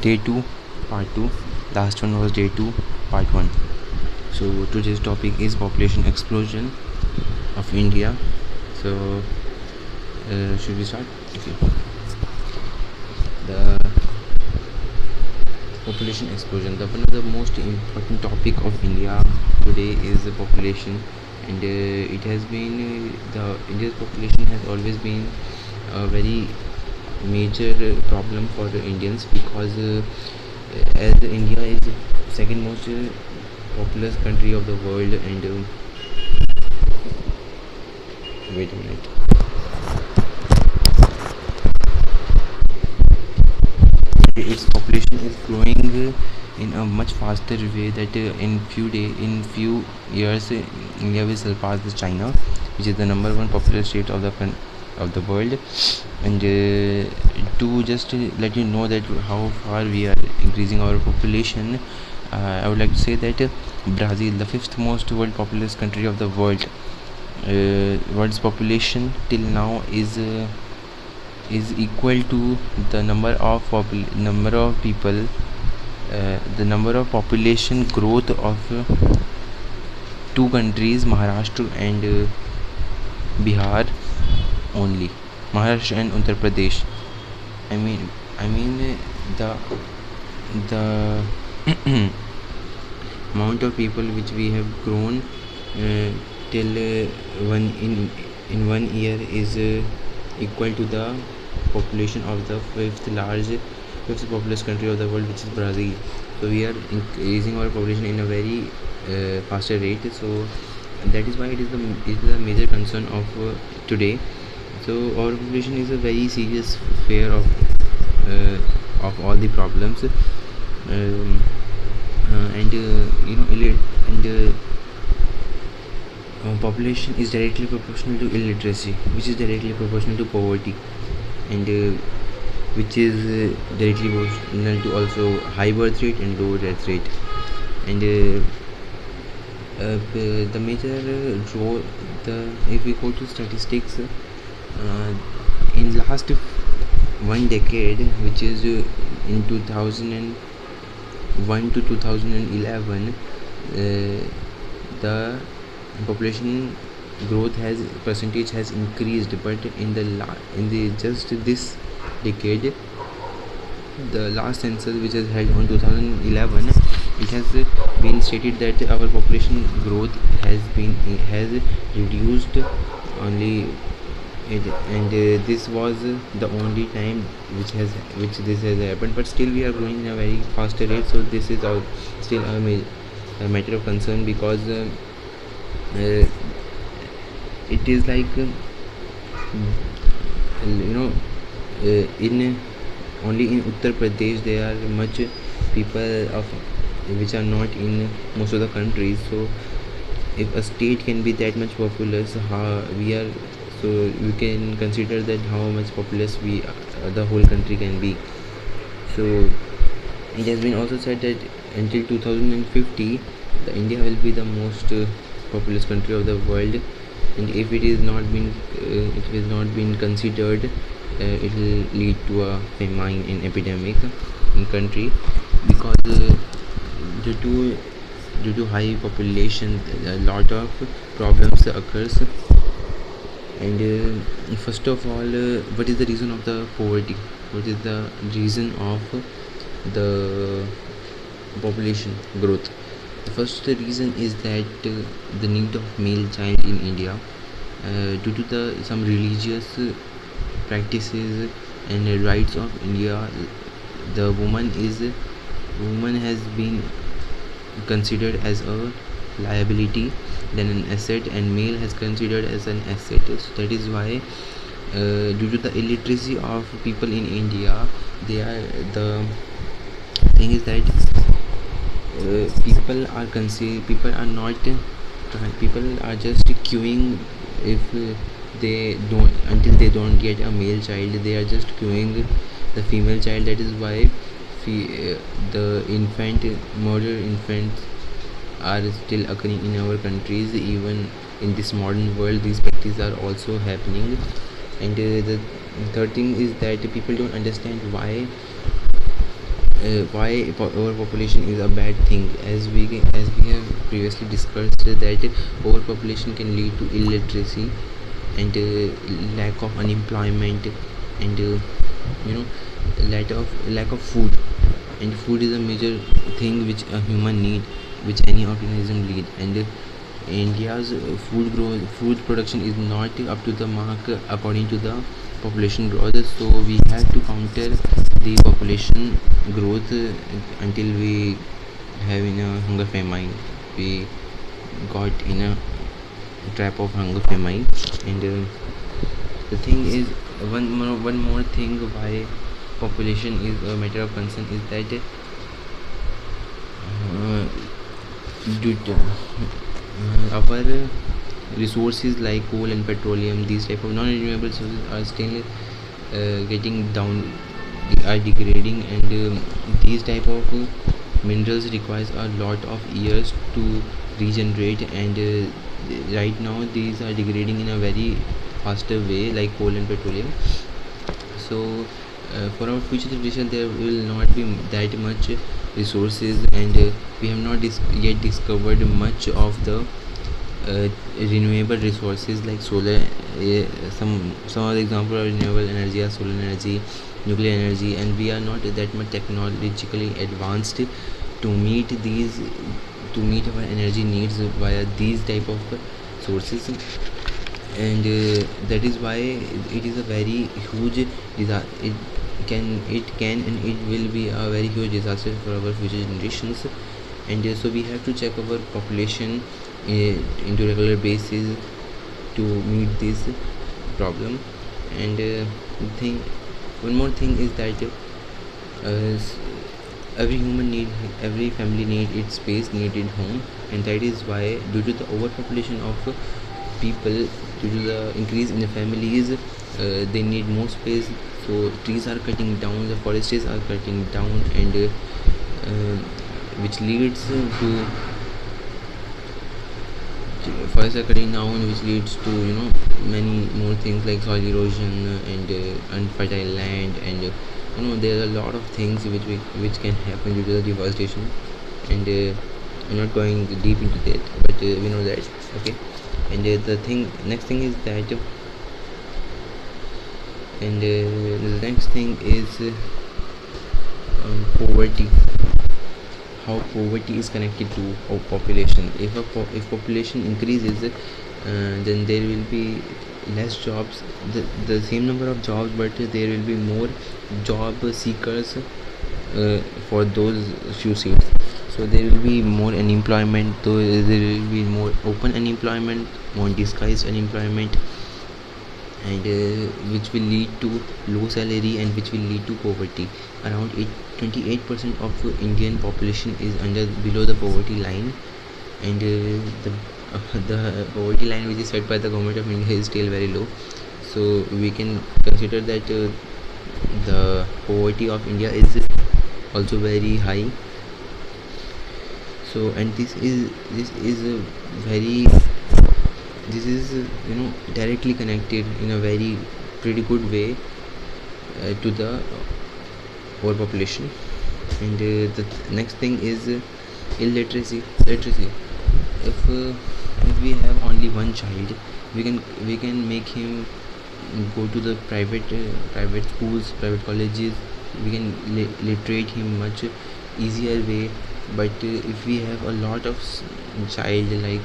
day 2 part 2. Last one was day 2 part 1. So today's topic is population explosion of India. So should we start? Okay. The population explosion, one of the most important topic of India today is the population, and it has been the India's population has always been a very major problem for the Indians, because as India is the second most populous country of the world, and wait a minute. Its population is growing in a much faster way that in few years India will surpass the China, which is the number one populous state of the world. And to just let you know that how far we are increasing our population, I would like to say that Brazil, the fifth most world populous country of the world, world's population till now is equal to the number of people, the number of population growth of two countries, Maharashtra and Bihar only. Maharashtra and Uttar Pradesh. I mean the amount of people which we have grown till one in 1 year is equal to the population of the fifth populous country of the world, which is Brazil. So we are increasing our population in a very faster rate. So that is why it is a major concern of today. So our population is a very serious fear of all the problems, population is directly proportional to illiteracy, which is directly proportional to poverty, and which is directly proportional to also high birth rate and low death rate. And the major role, if we go to statistics, in last one decade, which is in 2001 to 2011, the population growth percentage has increased, but in the just this decade, the last census, which is held on 2011, it has been stated that our population growth has reduced only, and this was the only time which this has happened. But still we are growing in a very faster rate, so this is still a matter of concern, because it is like in only in Uttar Pradesh there are much people of which are not in most of the countries. So if a state can be that much populous, so you can consider that how much populous the whole country can be. So it has been also said that until 2050 India will be the most populous country of the world, and if it is not been considered, it will lead to a famine and epidemic in country, because due to high population a lot of problems occurs. And first of all, what is the reason of the poverty? What is the reason of the population growth? The first reason is that the need of male child in India, due to some religious practices and rights of India, the woman has been considered as a liability than an asset, and male has considered as an asset. So that is why, due to the illiteracy of people in India, the thing is that people are just queuing. If until they don't get a male child, they are just queuing the female child. That is why the infants are still occurring in our countries. Even in this modern world, these practices are also happening. And the third thing is that people don't understand why overpopulation is a bad thing. As we have previously discussed that overpopulation can lead to illiteracy and lack of unemployment and you know lack of food. And food is a major thing which a human need, which any organism need. And India's food production is not up to the mark according to the population growth. So we have to counter the population growth until we have in a hunger famine. We got in a trap of hunger famine. And the thing is, one more thing why population is a matter of concern is that uh, due to our resources like coal and petroleum, these type of non-renewable sources are still getting down, are degrading. And these type of minerals requires a lot of years to regenerate. And right now these are degrading in a very faster way like coal and petroleum. So for our future generation there will not be that much resources. And we have not yet discovered much of the renewable resources like solar. Some of the example of renewable energy are solar energy, nuclear energy. And we are not that much technologically advanced to meet our energy needs via these type of sources. And that is why it is a very huge it can and it will be a very huge disaster for our future generations. And so we have to check our population into regular basis to meet this problem. And thing one more thing is that every human need, every family need its space, need its home. And that is why due to the overpopulation of people, due to the increase in the families, they need more space. So trees are cutting down, the forests are cutting down. And which leads to forests are cutting down, which leads to many more things like soil erosion and unfertile land. And there are a lot of things which can happen due to the deforestation. And I'm not going deep into that, but we know that. Okay. And the next thing is that and the next thing is poverty. How poverty is connected to population. If population increases, then there will be less jobs, the same number of jobs, but there will be more job seekers for those few seats. So there will be more unemployment, though there will be more open unemployment, more disguised unemployment. And which will lead to low salary and which will lead to poverty. Around 28% of Indian population is below the poverty line. And the poverty line which is set by the government of India is still very low. So we can consider that the poverty of India is also very high. So and this is very this is directly connected in a very pretty good way to the overpopulation. And the next thing is illiteracy. Literacy. If we have only one child, we can make him go to the private schools, private colleges. We can literate him much easier way. But if we have a lot of child like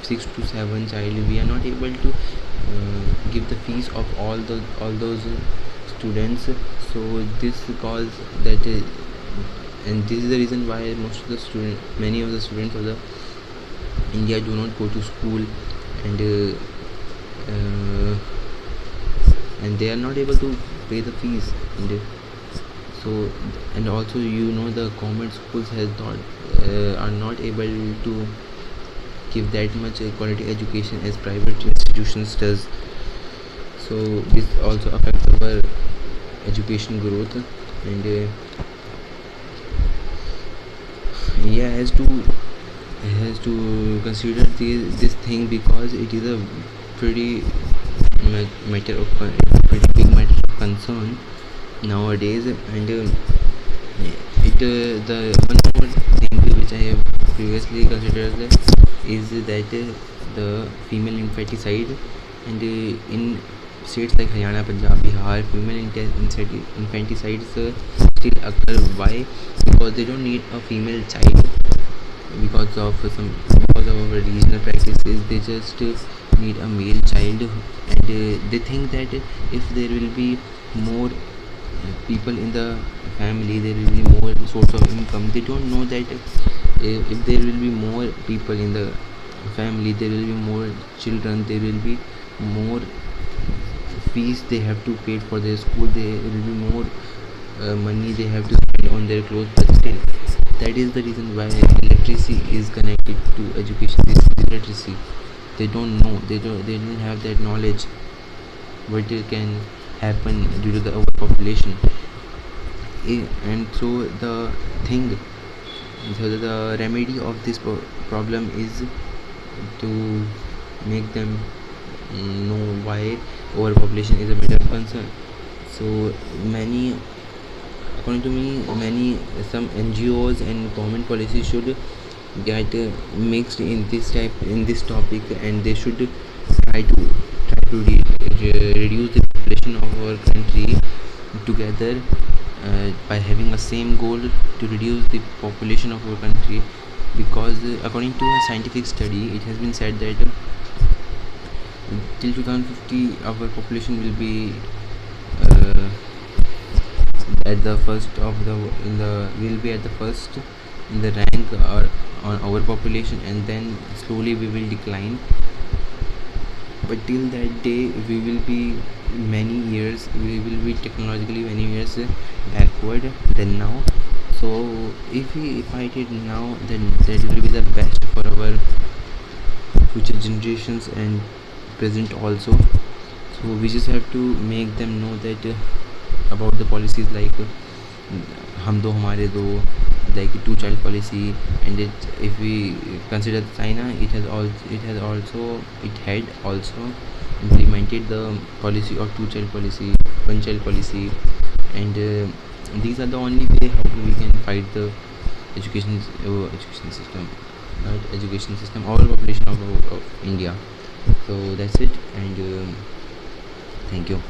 6 to 7 child, we are not able to give the fees of all those students. So this cause that and this is the reason why many of the students of the India do not go to school. And and they are not able to pay the fees. And so and also the government schools has not are not able to give that much quality education as private institutions does. So this also affects our education growth. And India has to consider this thing, because it is a pretty matter of pretty big matter of concern nowadays. And it The one more thing which I have previously considered is that the female infanticide, and in states like Haryana, Punjab, Bihar, female infanticides still occur. Why? Because they don't need a female child because of our regional practices. They just need a male child, and they think that if there will be more people in the family, there will be more source of income. They don't know that if there will be more people in the family, there will be more children, there will be more fees they have to pay for their school, there will be more money they have to spend on their clothes. But still, that is the reason why literacy is connected to education. This is literacy. They don't know, they don't have that knowledge what can happen due to the overpopulation. And so thing the remedy of this problem is to make them know why overpopulation is a matter of concern. So many, according to me, some NGOs and government policies should get mixed in this topic, and they should try to reduce the population of our country together, by having a same goal to reduce the population of our country. Because according to a scientific study, it has been said that till 2050 our population will be uh, at the first of the in the will be at the first in the rank or on our population, and then slowly we will decline. But till that day we will be we will be technologically many years backward than now. So if we fight it now, then that will be the best for our future generations and present also. So we just have to make them know that about the policies like हम दो हमारे दो, like two child policy. And if we consider China, it had also implemented the policy of two child policy, one child policy. And these are the only way how we can fight the education system, not education system, all population of India. So that's it, and thank you.